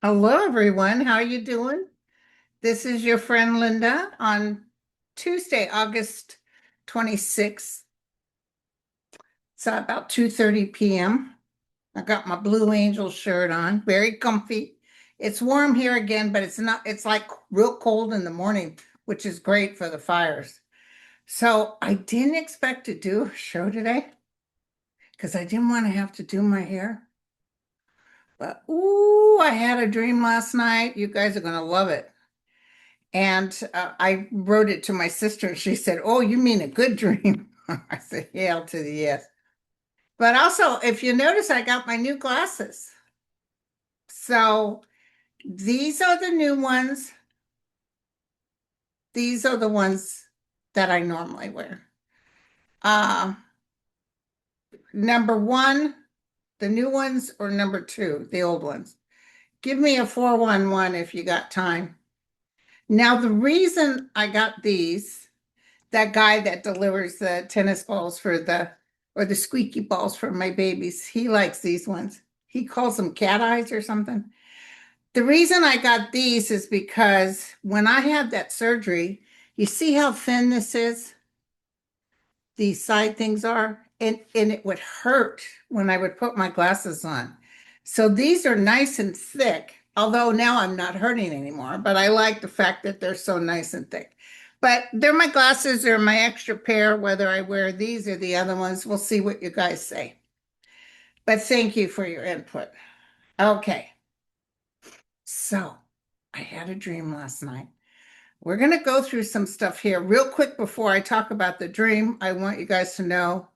Hello, everyone. How you doing? This is your friend Linda on Tuesday, August 26th. It's about 2:30 p.m. I got my Blue Angel shirt on, very comfy. It's warm here again, but it's not, it's like real cold in the morning, which is great for the fires. So I didn't expect to do a show today because I didn't want to have to do my hair. But ooh, I had a dream last night. You guys are gonna love it. And I wrote it to my sister, and she said, "Oh, you mean a good dream?" I said, "Hail to the yes." But also, if you notice, I got my new glasses. So these are the new ones. These are the ones that I normally wear. Uh, Number one, the new ones, or number two, the old ones. Give me a 411 if you got time. Now, the reason I got these, that guy that delivers the tennis balls for the or the squeaky balls for my babies, he likes these ones. He calls them cat eyes or something. The reason I got these is because when I had that surgery, you see how thin this is? These side things are, and it would hurt when I would put my glasses on. So these are nice and thick, although now I'm not hurting anymore, but I like the fact that they're so nice and thick. But they're my glasses, they're my extra pair, whether I wear these or the other ones. We'll see what you guys say. But thank you for your input. Okay, so I had a dream last night. We're going to go through some stuff here real quick before I talk about the dream. I want you guys to know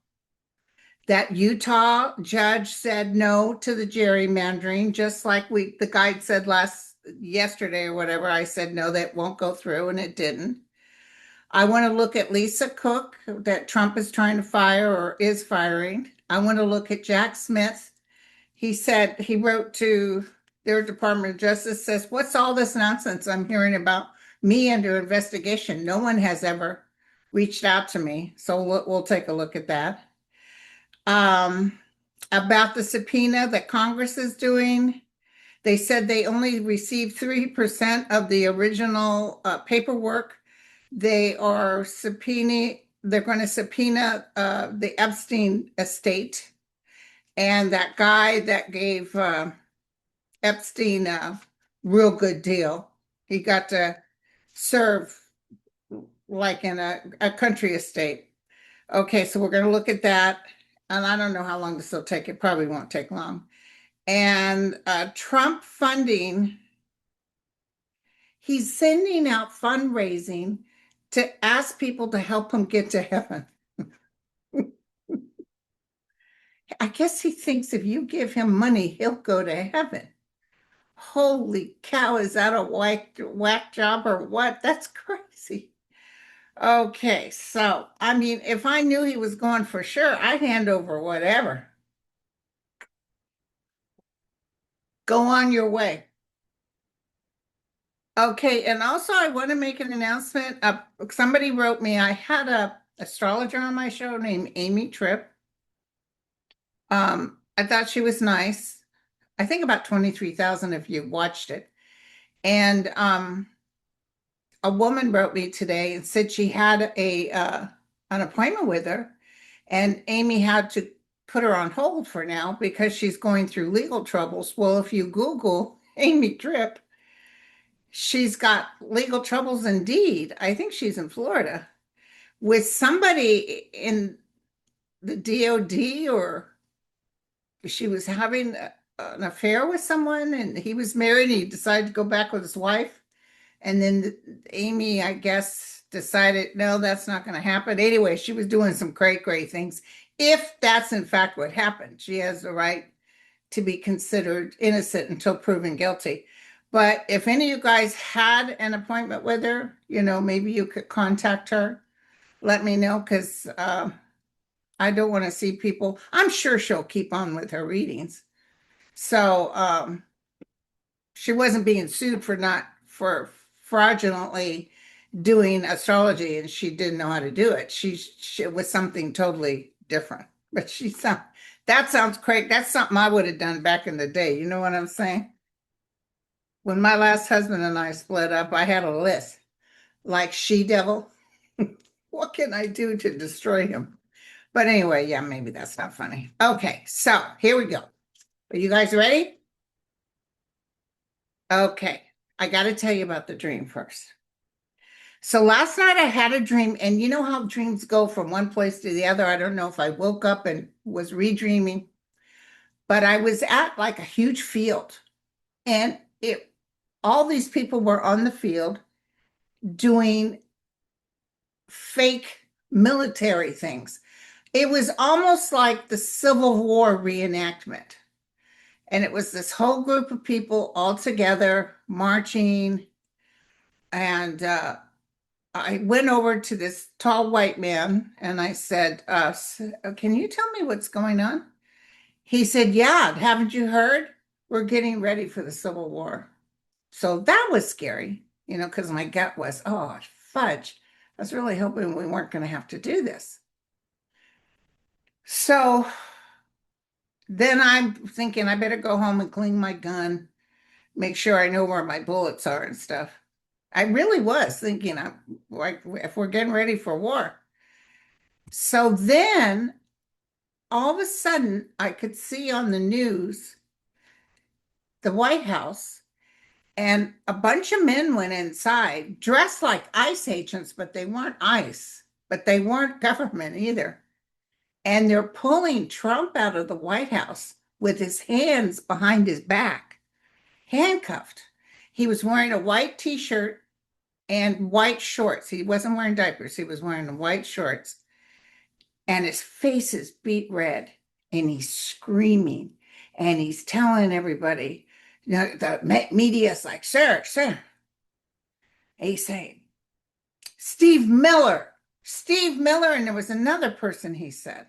that Utah judge said no to the gerrymandering, just like the guide said yesterday or whatever. I said no, that won't go through, and it didn't. I want to look at Lisa Cook, that Trump is trying to fire or is firing. I want to look at Jack Smith. He said he wrote to their Department of Justice, says, "What's all this nonsense I'm hearing about me under investigation? No one has ever reached out to me." So we'll take a look at that. Um, about the subpoena that Congress is doing. They said they only received 3% of the original paperwork. They're going to subpoena the Epstein estate. And that guy that gave Epstein a real good deal, he got to serve like in a country estate. Okay, so we're going to look at that. And I don't know how long this will take. It probably won't take long. And Trump funding, he's sending out fundraising to ask people to help him get to heaven. I guess he thinks if you give him money, he'll go to heaven. Holy cow, is that a whack job or what? That's crazy. Okay, so I mean, if I knew he was going for sure, I'd hand over whatever. Go on your way. Okay, and also I want to make an announcement. Somebody wrote me. I had a astrologer on my show named Amy Tripp. I thought she was nice. I think about 23,000 of you watched it. And a woman wrote me today and said she had a an appointment with her, and Amy had to put her on hold for now because she's going through legal troubles. Well, if you Google Amy Tripp, she's got legal troubles indeed. I think she's in Florida with somebody in the DOD, or she was having an affair with someone, and he was married and he decided to go back with his wife. And then Amy, I guess, decided, no, that's not going to happen. Anyway, she was doing some great, great things. If that's in fact what happened, she has the right to be considered innocent until proven guilty. But if any of you guys had an appointment with her, maybe you could contact her. Let me know, because I don't want to see people. I'm sure she'll keep on with her readings. So she wasn't being sued for not for fraudulently doing astrology, and she didn't know how to do it. She was something totally different. But that sounds crazy. That's something I would have done back in the day. You know what I'm saying? When my last husband and I split up, I had a list like she-devil. What can I do to destroy him? But anyway, yeah, maybe that's not funny. Okay, so here we go. Are you guys ready? Okay, I got to tell you about the dream first. So last night I had a dream, and you know how dreams go from one place to the other. I don't know if I woke up and was redreaming, but I was at like a huge field, and it all these people were on the field doing fake military things. It was almost like the Civil War reenactment. And it was this whole group of people all together marching. And I went over to this tall white man and I said, can you tell me what's going on? He said, yeah, haven't you heard? We're getting ready for the Civil War. So that was scary, because my gut was, oh, fudge. I was really hoping we weren't going to have to do this. So then I'm thinking I better go home and clean my gun, make sure I know where my bullets are and stuff. I really was thinking, I'm like, if we're getting ready for war. So then all of a sudden, I could see on the news the White House, and a bunch of men went inside dressed like ICE agents, but they weren't ICE, but they weren't government either. And they're pulling Trump out of the White House with his hands behind his back, handcuffed. He was wearing a white t-shirt and white shorts. He wasn't wearing diapers. He was wearing the white shorts. And his face is beet red. And he's screaming. And he's telling everybody, the media's like, sir, sir. And he's saying, Steve Miller, Steve Miller. And there was another person he said.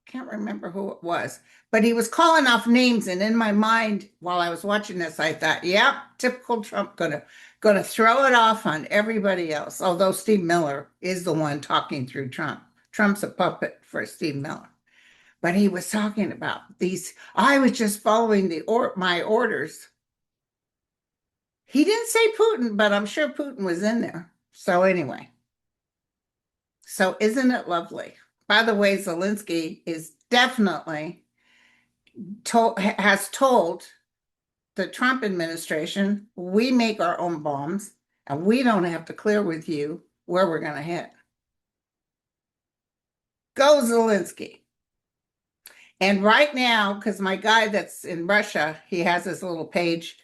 Can't remember who it was, but he was calling off names, and in my mind while I was watching this I thought, yeah, typical Trump, gonna throw it off on everybody else, although Steve Miller is the one talking through Trump's a puppet for Steve Miller. But he was talking about these, I was just following my orders. He didn't say Putin, but I'm sure Putin was in there. So anyway, so isn't it lovely? By the way, Zelensky is definitely has told the Trump administration, we make our own bombs and we don't have to clear with you where we're going to hit. Go Zelensky. And right now, because my guy that's in Russia, he has this little page,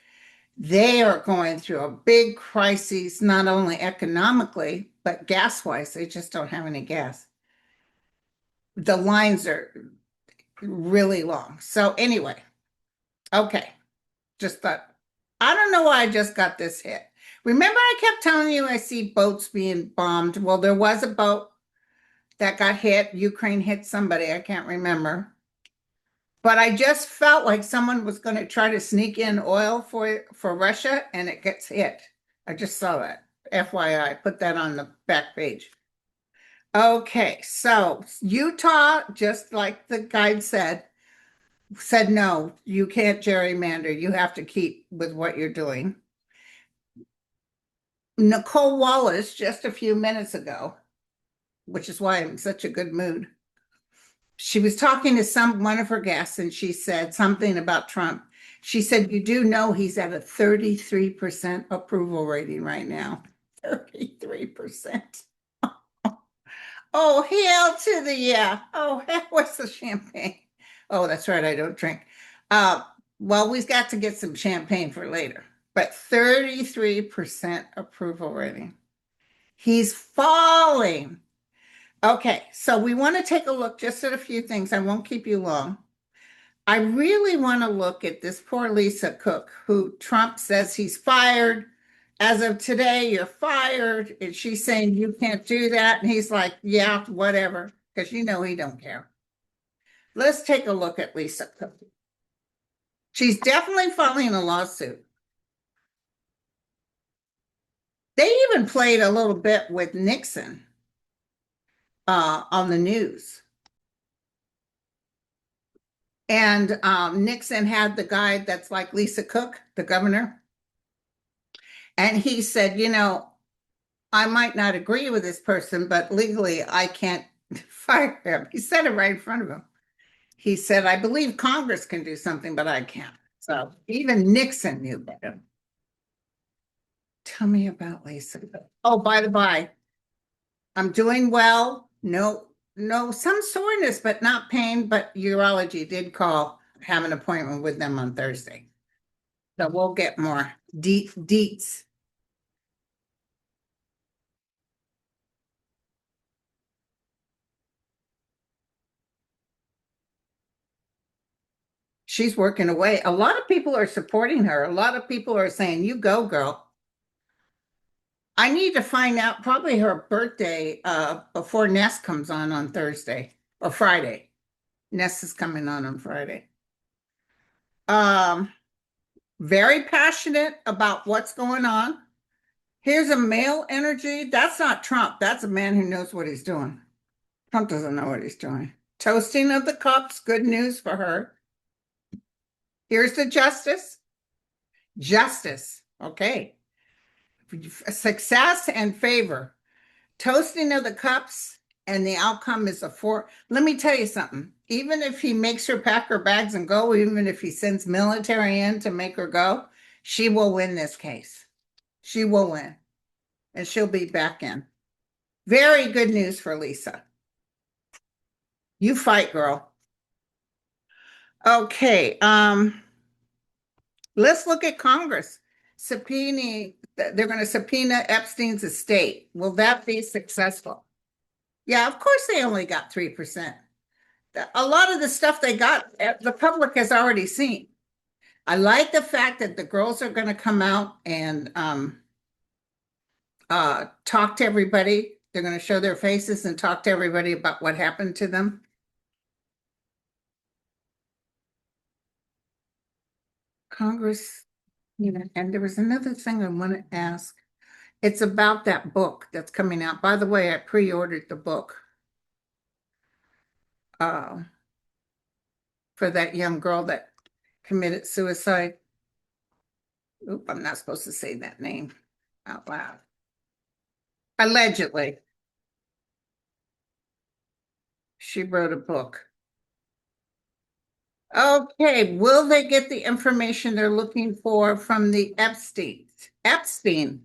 they are going through a big crisis, not only economically, but gas-wise. They just don't have any gas. The lines are really long. So anyway, okay. Just thought, I don't know why I just got this hit. Remember, I kept telling you I see boats being bombed. Well, there was a boat that got hit. Ukraine hit somebody. I can't remember. But I just felt like someone was going to try to sneak in oil for Russia, and it gets hit. I just saw that. FYI, put that on the back page. Okay, so Utah, just like the guide said no, you can't gerrymander. You have to keep with what you're doing. Nicole Wallace, just a few minutes ago, which is why I'm in such a good mood. She was talking to one of her guests, and she said something about Trump. She said, you do know he's at a 33% approval rating right now. 33%. Oh, hail to the yeah. Oh, what's the champagne? Oh, that's right. I don't drink. Well, we've got to get some champagne for later. But 33% approval rating. He's falling. Okay, so we want to take a look just at a few things. I won't keep you long. I really want to look at this poor Lisa Cook, who Trump says he's fired. As of today, you're fired. And she's saying you can't do that. And he's like, yeah, whatever, because he don't care. Let's take a look at Lisa Cook. She's definitely filing a lawsuit. They even played a little bit with Nixon on the news. And Nixon had the guy that's like Lisa Cook, the governor. And he said, I might not agree with this person, but legally I can't fire him. He said it right in front of him. He said, I believe Congress can do something, but I can't. So even Nixon knew better. Tell me about Lisa. Oh, by the by, I'm doing well. No, no, some soreness, but not pain. But urology did call, have an appointment with them on Thursday. So we'll get more deets. She's working away. A lot of people are supporting her. A lot of people are saying, you go, girl. I need to find out probably her birthday before Ness comes on Thursday or Friday. Ness is coming on Friday. Um, very passionate about what's going on. Here's a male energy. That's not Trump. That's a man who knows what he's doing. Trump doesn't know what he's doing. Toasting of the cups. Good news for her. Here's the justice. Justice. Okay. Success and favor. Toasting of the cups, and the outcome is a four. Let me tell you something. Even if he makes her pack her bags and go, even if he sends military in to make her go, she will win this case. She will win. And she'll be back in. Very good news for Lisa. You fight, girl. Okay. Let's look at Congress. They're going to subpoena Epstein's estate. Will that be successful? Yeah, of course they only got 3%. A lot of the stuff they got, the public has already seen. I like the fact that the girls are going to come out and talk to everybody. They're going to show their faces and talk to everybody about what happened to them. Congress, and there was another thing I want to ask. It's about that book that's coming out. By the way, I pre-ordered the book uh, for that young girl that committed suicide. Oop, I'm not supposed to say that name out loud. Allegedly, she wrote a book. Okay, will they get the information they're looking for from the Epstein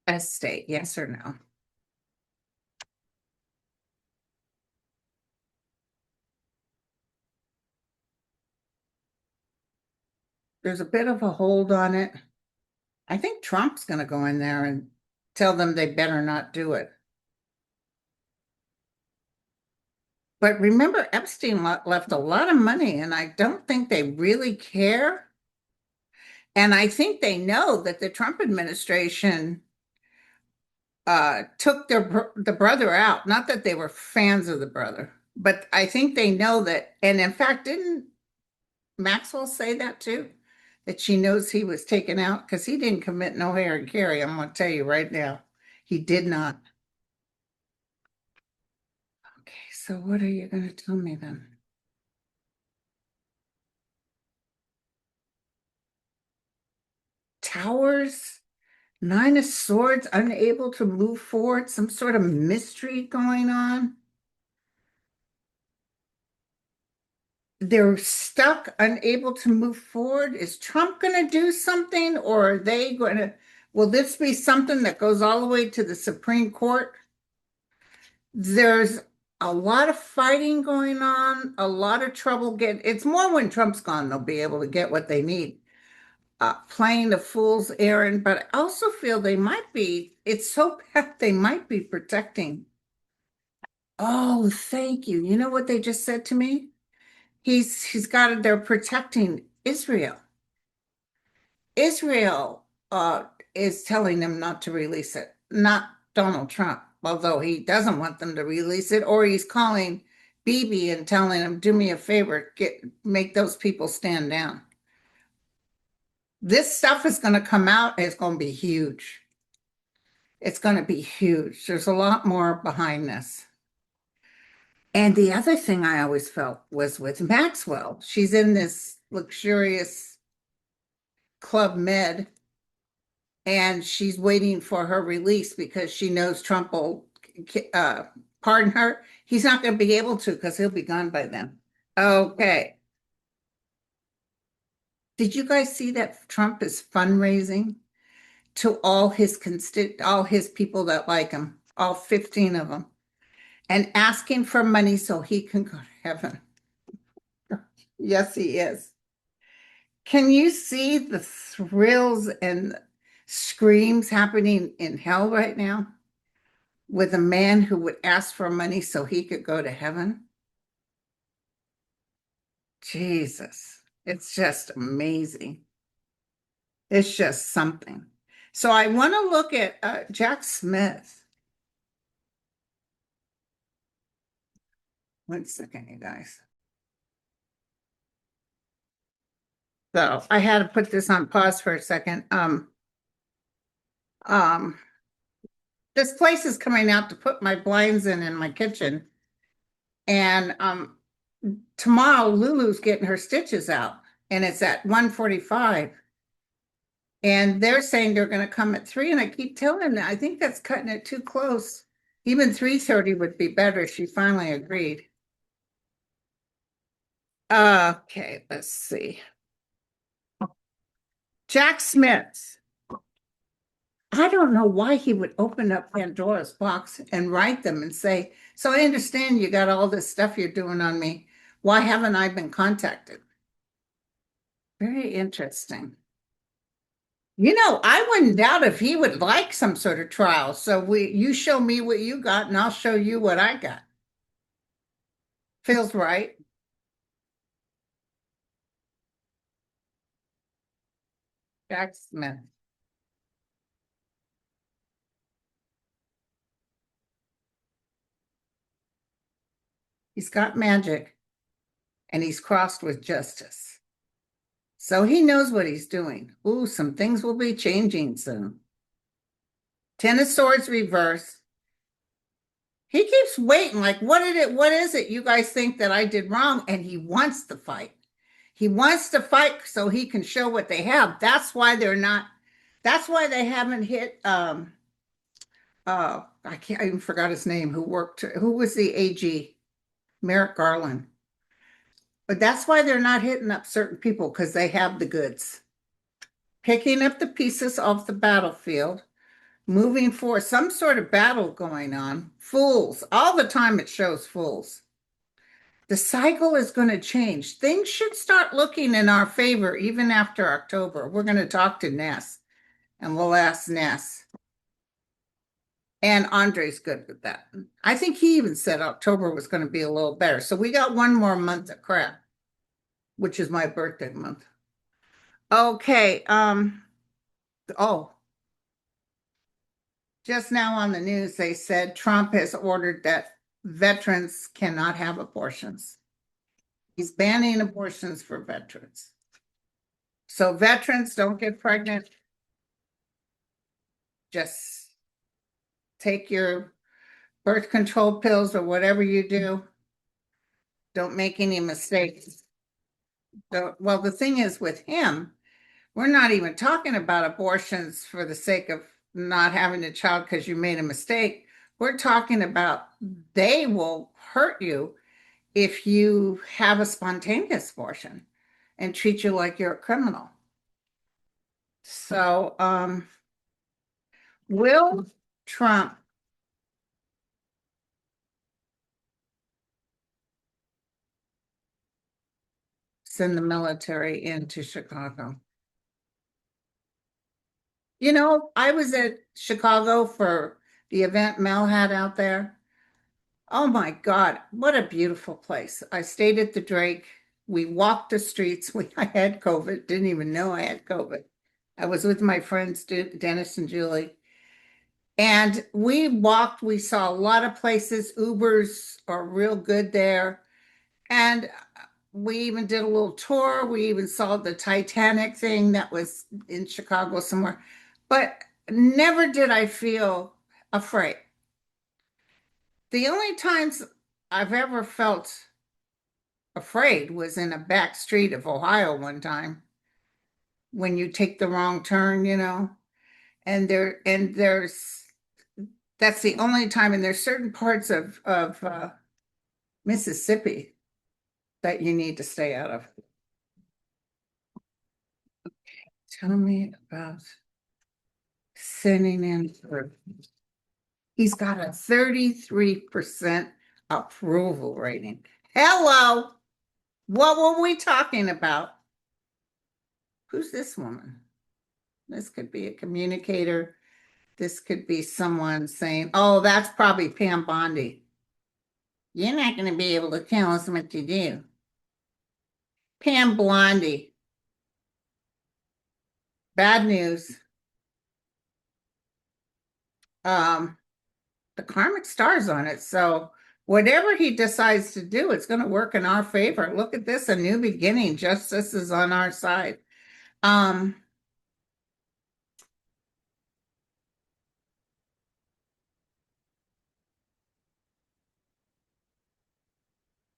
estate? Yes or no? There's a bit of a hold on it. I think Trump's going to go in there and tell them they better not do it. But remember, Epstein left a lot of money, and I don't think they really care. And I think they know that the Trump administration took the brother out. Not that they were fans of the brother, but I think they know that. And in fact, didn't Maxwell say that too? That she knows he was taken out because he didn't commit no hair and carry. I'm going to tell you right now, he did not. Okay, so what are you going to tell me then? Towers, Nine of Swords, unable to move forward, some sort of mystery going on. They're stuck, unable to move forward. Is Trump going to do something, or are they going to? Will this be something that goes all the way to the Supreme Court? There's a lot of fighting going on, a lot of trouble getting. It's more when Trump's gone, they'll be able to get what they need. Playing the fool's errand, but I also feel they might be, it's so bad they might be protecting. Oh, thank you. You know what they just said to me? He's got it, they're protecting Israel. Israel is telling them not to release it, not Donald Trump, although he doesn't want them to release it, or he's calling Bibi and telling him, do me a favor, make those people stand down. This stuff is going to come out, it's going to be huge. It's going to be huge. There's a lot more behind this. And the other thing I always felt was with Maxwell. She's in this luxurious Club Med, and she's waiting for her release because she knows Trump will uh, pardon her. He's not going to be able to because he'll be gone by then. Okay. Did you guys see that Trump is fundraising to all his people that like him, all 15 of them, and asking for money so he can go to heaven? Yes, he is. Can you see the thrills and screams happening in hell right now with a man who would ask for money so he could go to heaven? Jesus, it's just amazing. It's just something. So I want to look at Jack Smith. One second, you guys. So I had to put this on pause for a second. Um, this place is coming out to put my blinds in my kitchen. And tomorrow Lulu's getting her stitches out and it's at 1:45. And they're saying they're going to come at 3. And I keep telling them, I think that's cutting it too close. Even 3:30 would be better. She finally agreed. Okay, let's see. Jack Smith. I don't know why he would open up Pandora's box and write them and say, so I understand you got all this stuff you're doing on me. Why haven't I been contacted? Very interesting. I wouldn't doubt if he would like some sort of trial. So you show me what you got and I'll show you what I got. Feels right. Jack Smith. He's got magic and he's crossed with justice. So he knows what he's doing. Ooh, some things will be changing soon. Ten of Swords reverse. He keeps waiting, like, what is it you guys think that I did wrong? And he wants to fight. He wants to fight so he can show what they have. That's why they haven't hit I even forgot his name, who was the AG, Merrick Garland. But that's why they're not hitting up certain people because they have the goods. Picking up the pieces off the battlefield, moving for some sort of battle going on. Fools. All the time it shows fools. The cycle is going to change. Things should start looking in our favor even after October. We're going to talk to Ness and we'll ask Ness. And Andre's good with that. I think he even said October was going to be a little better. So we got one more month of crap, which is my birthday month. Okay. Oh, just now on the news, they said Trump has ordered that veterans cannot have abortions. He's banning abortions for veterans. So veterans don't get pregnant. Just take your birth control pills or whatever you do. Don't make any mistakes. Well, the thing is with him, we're not even talking about abortions for the sake of not having a child because you made a mistake. We're talking about they will hurt you if you have a spontaneous abortion and treat you like you're a criminal. So, will Trump send the military into Chicago? I was at Chicago for the event Mel had out there. Oh my God, what a beautiful place. I stayed at the Drake. We walked the streets. I had COVID, didn't even know I had COVID. I was with my friends, Dennis and Julie. And we saw a lot of places. Ubers are real good there. And we even did a little tour. We even saw the Titanic thing that was in Chicago somewhere. But never did I feel afraid. The only times I've ever felt afraid was in a back street of Ohio one time when you take the wrong turn. and there's that's the only time, and there's certain parts of Mississippi that you need to stay out of. Tell me about sending in for. He's got a 33% approval rating. Hello, what were we talking about? Who's this woman? This could be a communicator. This could be someone saying, oh, that's probably Pam Bondi. You're not going to be able to tell us what to do. Pam Blondie. Bad news. The karmic star's on it. So whatever he decides to do, it's going to work in our favor. Look at this, a new beginning. Justice is on our side. Um,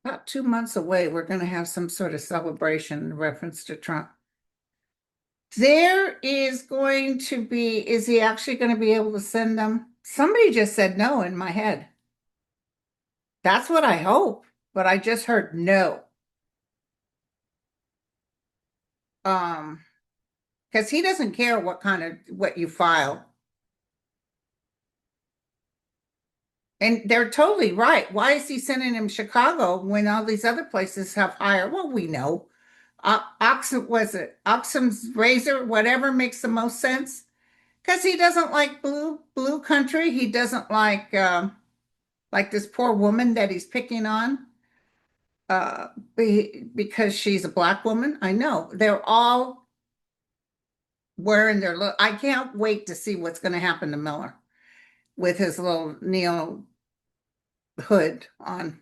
about 2 months away, we're going to have some sort of celebration in reference to Trump. There is going to be, is he actually going to be able to send them? Somebody just said no in my head. That's what I hope, but I just heard no. Because he doesn't care what you file. And they're totally right. Why is he sending him Chicago when all these other places have higher? Well, we know. Oxum's razor, whatever makes the most sense. Because he doesn't like blue country. He doesn't like this poor woman that he's picking on. Because she's a black woman. I know. They're all wearing their look. I can't wait to see what's going to happen to Miller with his little neo hood on.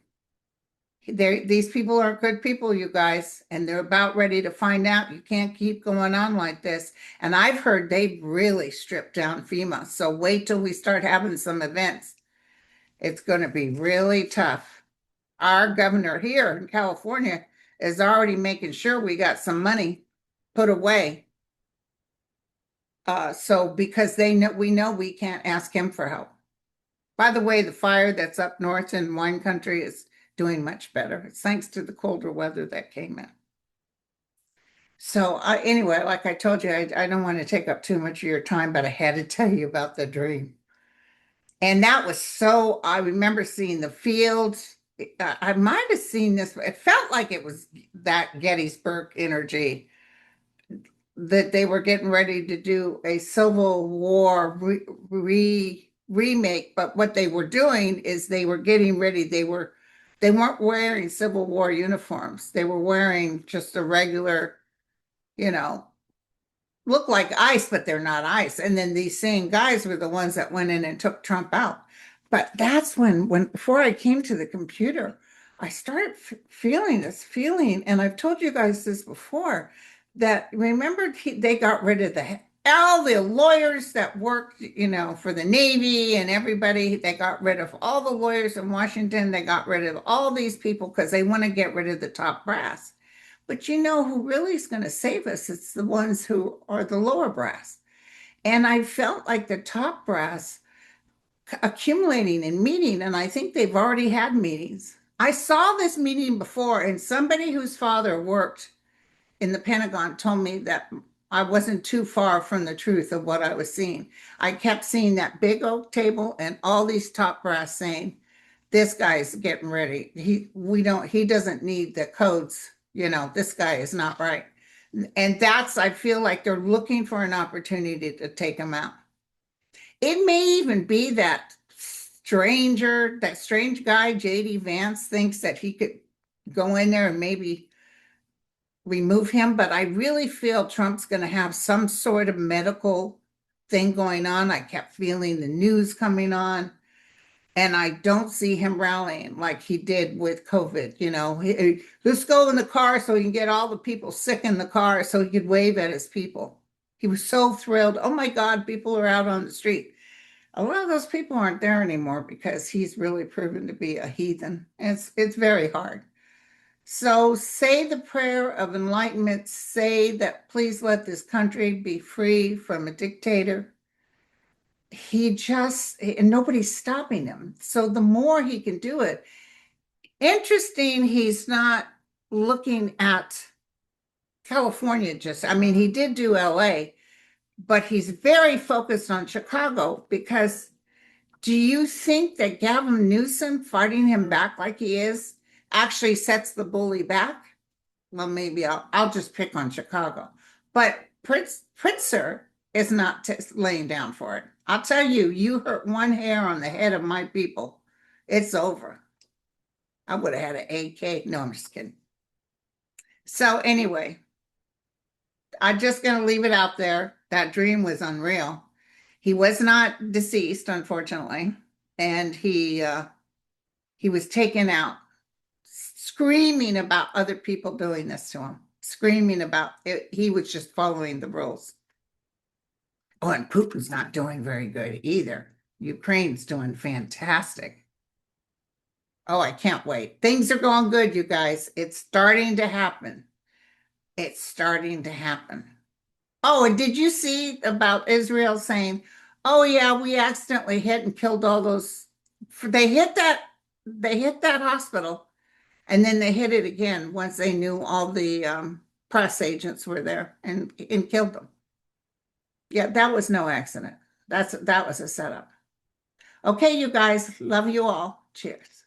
These people are good people, you guys, and they're about ready to find out. You can't keep going on like this. And I've heard they've really stripped down FEMA. So wait till we start having some events. It's going to be really tough. Our governor here in California is already making sure we got some money put away. So because we know we can't ask him for help. By the way, the fire that's up north in wine country is doing much better. It's thanks to the colder weather that came in. So anyway, like I told you, I don't want to take up too much of your time, but I had to tell you about the dream. And that was so, I remember seeing the fields. I might have seen this, it felt like it was that Gettysburg energy that they were getting ready to do a Civil War remake, but what they were doing is they were getting ready. They weren't wearing Civil War uniforms. They were wearing just a regular, you know, look like ICE, but they're not ICE. And then these same guys were the ones that went in and took Trump out. But that's when before I came to the computer, I started feeling this feeling, and I've told you guys this before, that remember they got rid of all the lawyers that worked, for the Navy and everybody. They got rid of all the lawyers in Washington. They got rid of all these people because they want to get rid of the top brass. But you know who really is going to save us? It's the ones who are the lower brass. And I felt like the top brass accumulating and meeting, and I think they've already had meetings. I saw this meeting before, and somebody whose father worked in the Pentagon told me that I wasn't too far from the truth of what I was seeing. I kept seeing that big oak table and all these top brass saying, this guy's getting ready. He doesn't need the codes. This guy is not right. And I feel like they're looking for an opportunity to take him out. It may even be that strange guy, J.D. Vance, thinks that he could go in there and maybe remove him, but I really feel Trump's going to have some sort of medical thing going on. I kept feeling the news coming on, and I don't see him rallying like he did with COVID. Let's go in the car so he can get all the people sick in the car so he could wave at his people. He was so thrilled. Oh my God, people are out on the street. A lot of those people aren't there anymore because he's really proven to be a heathen. It's very hard. So say the prayer of enlightenment. Say that please let this country be free from a dictator. and nobody's stopping him. So the more he can do it, interesting, he's not looking at California just, I mean, he did do LA, but he's very focused on Chicago because do you think that Gavin Newsom fighting him back like he is actually sets the bully back? Well, maybe I'll just pick on Chicago. But Pritzker is not laying down for it. I'll tell you, you hurt one hair on the head of my people, it's over. I would have had an AK. No, I'm just kidding. So anyway, I'm just going to leave it out there. That dream was unreal. He was not deceased, unfortunately, and he was taken out, screaming about other people doing this to him, screaming about it. He was just following the rules. Oh, and Putin's not doing very good either. Ukraine's doing fantastic. Oh, I can't wait. Things are going good, you guys. It's starting to happen. It's starting to happen. Oh, and did you see about Israel saying, "Oh yeah, we accidentally hit and killed all those." They hit that hospital, and then they hit it again once they knew all the press agents were there and killed them. Yeah, that was no accident. That was a setup. Okay, you guys, love you all. Cheers.